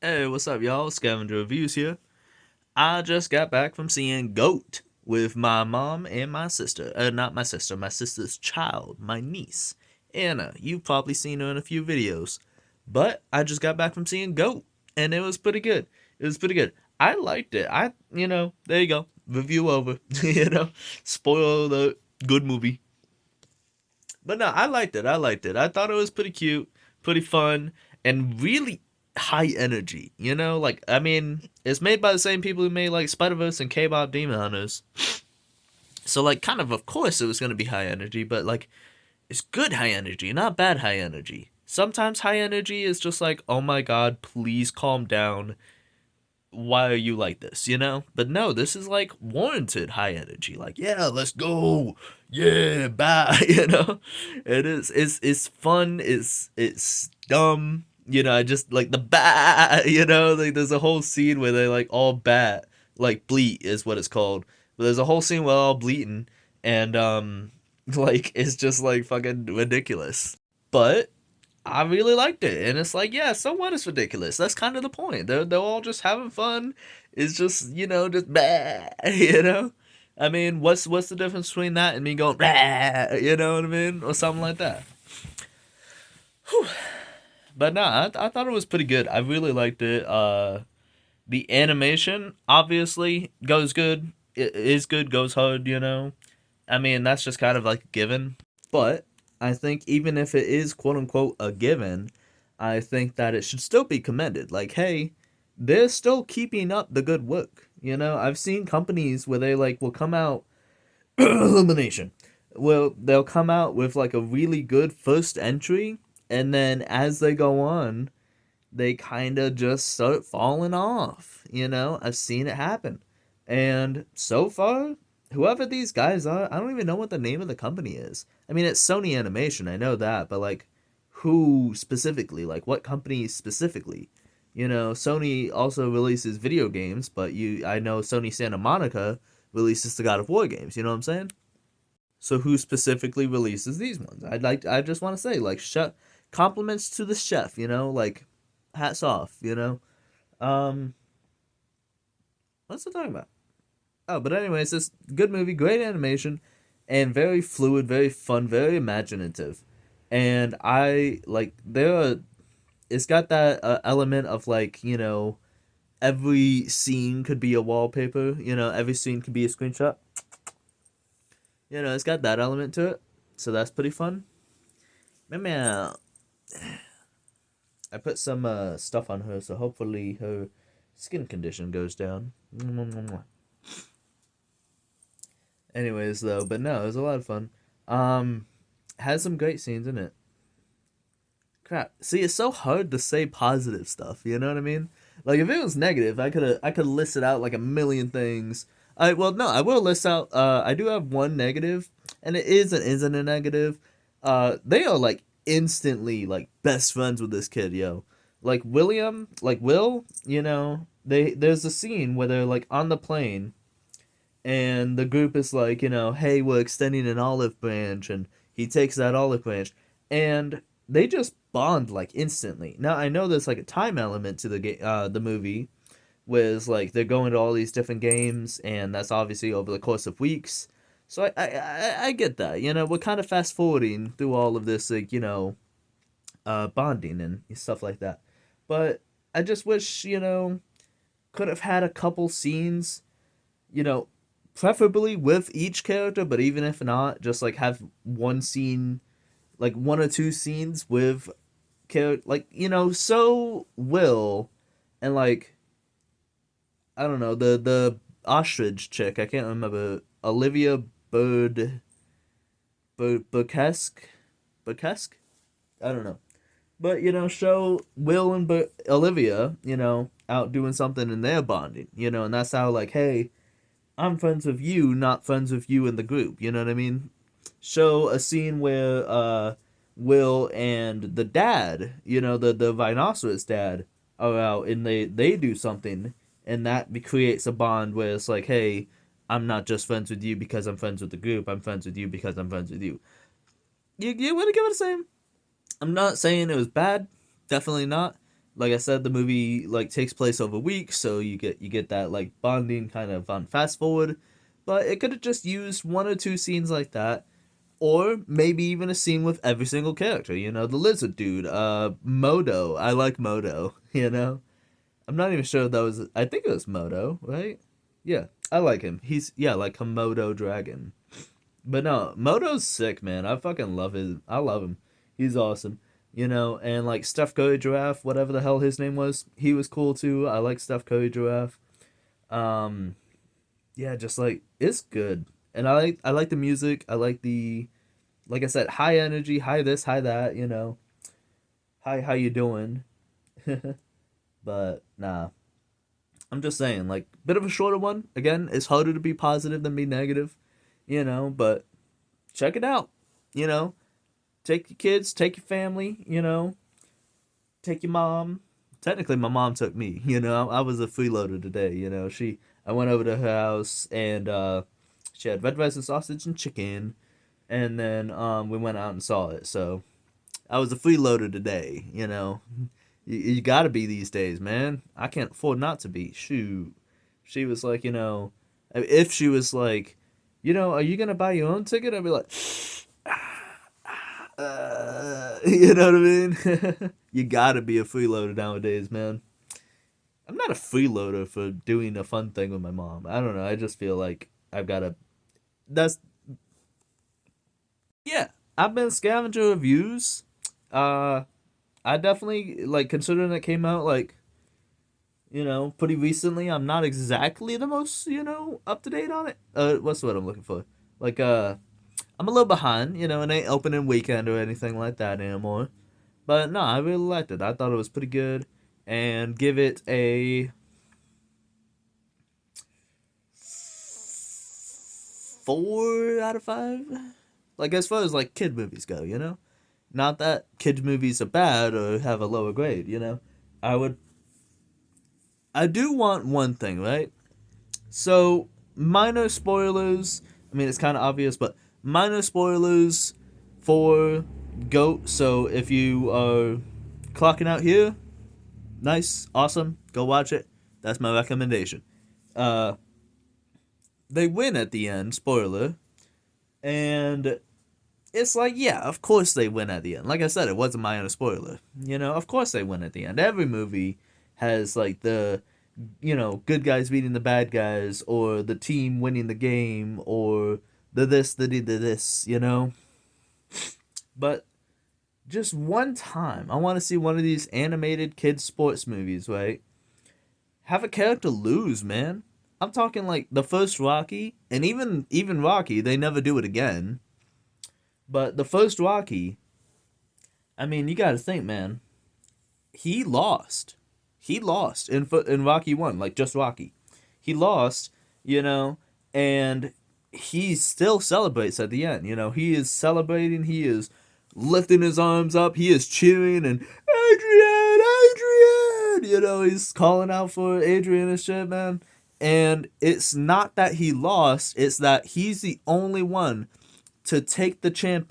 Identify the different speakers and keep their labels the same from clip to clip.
Speaker 1: Hey, what's up, y'all? Scavenger Reviews here. I just got back from seeing Goat with my mom and my sister. Not my sister, my sister's child, my niece, Anna. You've probably seen her in a few videos. But I just got back from seeing Goat, and it was pretty good. It was pretty good. I liked it. There you go. Review over. Spoiler alert. Good movie. But no, I liked it. I liked it. I thought it was pretty cute, pretty fun, and really high energy. It's made by the same people who made like Spider Verse and K-pop Demon Hunters. So like, of course, it was gonna be high energy, but like, it's good high energy, not bad high energy. Sometimes high energy is just like, oh my god, please calm down. Why are you like this? But no, this is like warranted high energy. Like, yeah, let's go. Yeah, bye. It is. It's fun. It's dumb. I just like the bat. Like there's a whole scene where they like all bat, like bleat is what it's called. But there's a whole scene where they're all bleating, and like it's just like fucking ridiculous. But I really liked it, and it's like, yeah, so what? It's ridiculous. That's kind of the point. They're all just having fun. It's just just bah, I mean, what's the difference between that and me going bah, you know what I mean, or something like that. Whew. But no, I thought it was pretty good. I really liked it. The animation obviously goes good. It is good. Goes hard. I mean, that's just kind of like a given. But I think even if it is quote unquote a given, I think that it should still be commended. Like, hey, they're still keeping up the good work. I've seen companies where they like will come out illumination. Well, they'll come out with like a really good first entry, and then as they go on, they kind of just start falling off. I've seen it happen. And so far, whoever these guys are, I don't even know what the name of the company is. I mean, it's Sony Animation, I know that, but like, who specifically? Like, what company specifically? Sony also releases video games, but I know Sony Santa Monica releases the God of War games. You know what I'm saying? So who specifically releases these ones? I just want to say, like, compliments to the chef. Like, hats off. Um, what's it talking about? Oh, but anyways, this good movie, great animation, and very fluid, very fun, very imaginative. And I like there are. It's got that element of like every scene could be a wallpaper. Every scene could be a screenshot. It's got that element to it, so that's pretty fun. Maybe I put some stuff on her, so hopefully her skin condition goes down. Anyways, though, but no, it was a lot of fun. Um, has some great scenes in it. Crap. See, it's so hard to say positive stuff. You know what I mean? Like if it was negative, I could list it out like a million things. I will list out. I do have one negative, and it isn't a negative. They are like instantly like best friends with this kid, yo. Like William, like Will. There's a scene where they're like on the plane and the group is like, hey, we're extending an olive branch, and he takes that olive branch, and they just bond like instantly. Now I know there's like a time element to the movie, where it's like they're going to all these different games, and that's obviously over the course of weeks. So I get that. We're kind of fast forwarding through all of this, like bonding and stuff like that. But I just wish could have had a couple scenes, you know, preferably with each character, but even if not, just like have one scene, like one or two scenes with character, like so Will and like I don't know the ostrich chick. I can't remember Olivia Burkesque. Burkesque. I don't know, but show Will and Olivia, out doing something and they're bonding, and that's how like, hey, I'm friends with you, not friends with you in the group. You know what I mean? Show a scene where Will and the dad, the rhinoceros dad, are out and they do something, and that creates a bond where it's like, hey, I'm not just friends with you because I'm friends with the group. I'm friends with you because I'm friends with you. You want to give it a same? I'm not saying it was bad. Definitely not. like I said, the movie like takes place over weeks, so you get that like bonding kind of on fast forward. But it could have just used one or two scenes like that, or maybe even a scene with every single character. You know, the lizard dude, Modo. I like Modo. You know, I'm not even sure if that was. I think it was Modo, right? Yeah, I like him. He's yeah, like Komodo dragon. But no, Moto's sick, man. I fucking love his. I love him. He's awesome. You know, and like Steph Curry Giraffe, whatever the hell his name was, he was cool too. I like Steph Curry Giraffe. Um, yeah, just like it's good, and I like the music. I like the like I said, high energy, high this, high that. You know, hi, how you doing? But nah, I'm just saying, like, bit of a shorter one. Again, it's harder to be positive than be negative. You know, but check it out. You know, take your kids, take your family, you know, take your mom. Technically, my mom took me. You know, I was a freeloader today. You know, I went over to her house and she had red rice and sausage and chicken, and then we went out and saw it. So I was a freeloader today. You know, you got to be these days, man. I can't afford not to be. Shoot, she was like, you know, if she was like, you know, are you gonna buy your own ticket? I'd be like, you know what I mean? You gotta be a freeloader nowadays, man. I'm not a freeloader for doing a fun thing with my mom. I don't know. I just feel like I've gotta. That's yeah. I've been scavenging reviews. Uh, I definitely like considering it came out like pretty recently. I'm not exactly the most up to date on it. What's the word I'm looking for? Like I'm a little behind. You know, it ain't opening weekend or anything like that anymore. But no, I really liked it. I thought it was pretty good, and give it a 4 out of 5. Like as far as like kid movies go, not that kid movies are bad or have a lower grade. I would, I do want one thing, right? So minor spoilers. I mean, it's kind of obvious, but minor spoilers for Goat. So if you are clocking out here, nice, awesome, go watch it. That's my recommendation. Uh, they win at the end, spoiler, and it's like, yeah, of course they win at the end. Like I said, it wasn't my own spoiler. Of course they win at the end. Every movie has like the good guys beating the bad guys, or the team winning the game, or the this. But just one time, I want to see one of these animated kids sports movies, right? Have a character lose, man. I'm talking like the first Rocky, and even Rocky, they never do it again. But the first Rocky, I mean, you got to think, man. He lost. He lost in Rocky 1, like just Rocky. He lost, you know, and he still celebrates at the end. He is celebrating, he is lifting his arms up, he is cheering and Adrian, Adrian, he's calling out for Adrian and shit, man. And it's not that he lost, it's that he's the only one to take the champ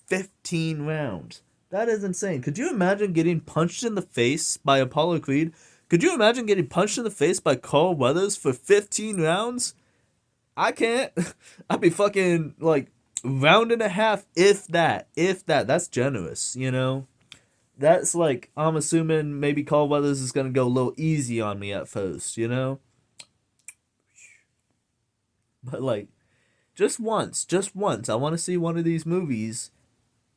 Speaker 1: 15 rounds. That is insane. Could you imagine getting punched in the face by Apollo Creed? Could you imagine getting punched in the face by Carl Weathers for 15 rounds? I can't. I'd be fucking like round and a half, if that. If that. That's generous. That's like, I'm assuming maybe Carl Weathers is going to go a little easy on me at first. But like, just once, I want to see one of these movies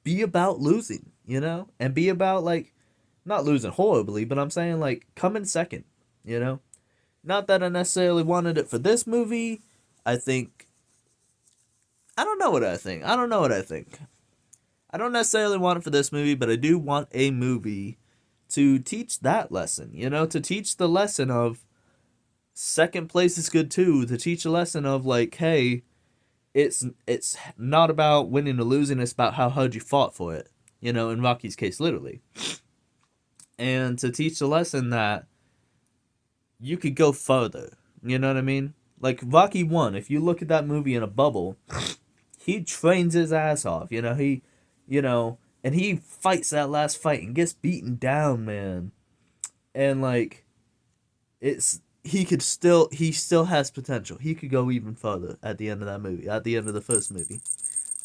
Speaker 1: be about losing, and be about like not losing horribly, but I'm saying like coming second, you know? Not that I necessarily wanted it for this movie. I think I don't know what I think. I don't know what I think. I don't necessarily want it for this movie, but I do want a movie to teach that lesson, to teach the lesson of second place is good too, to teach a lesson of like, hey, it's not about winning or losing, it's about how hard you fought for it, in Rocky's case, literally. And to teach the lesson that you could go further, you know what I mean? Like Rocky 1, if you look at that movie in a bubble, he trains his ass off, he, and he fights that last fight and gets beaten down, man. And like, he still has potential. He could go even further at the end of that movie, at the end of the first movie.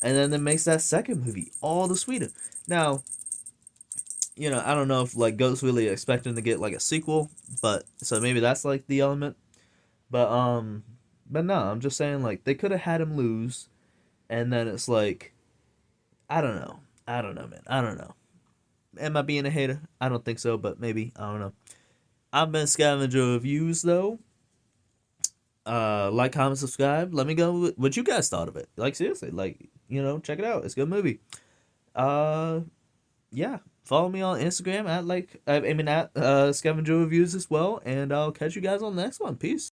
Speaker 1: And then it makes that second movie all the sweeter. Now, I don't know if like Goat's really expecting to get like a sequel, but so maybe that's like the element. But no, I'm just saying like they could have had him lose, and then it's like, I don't know. I don't know, man. I don't know. Am I being a hater? I don't think so, but maybe. I don't know. I've been Scavenger Reviews though. Like, comment, subscribe. Let me know what you guys thought of it. Like, seriously, like, check it out. It's a good movie. Uh, yeah. Follow me on Instagram at at Scavenger Reviews as well, and I'll catch you guys on the next one. Peace.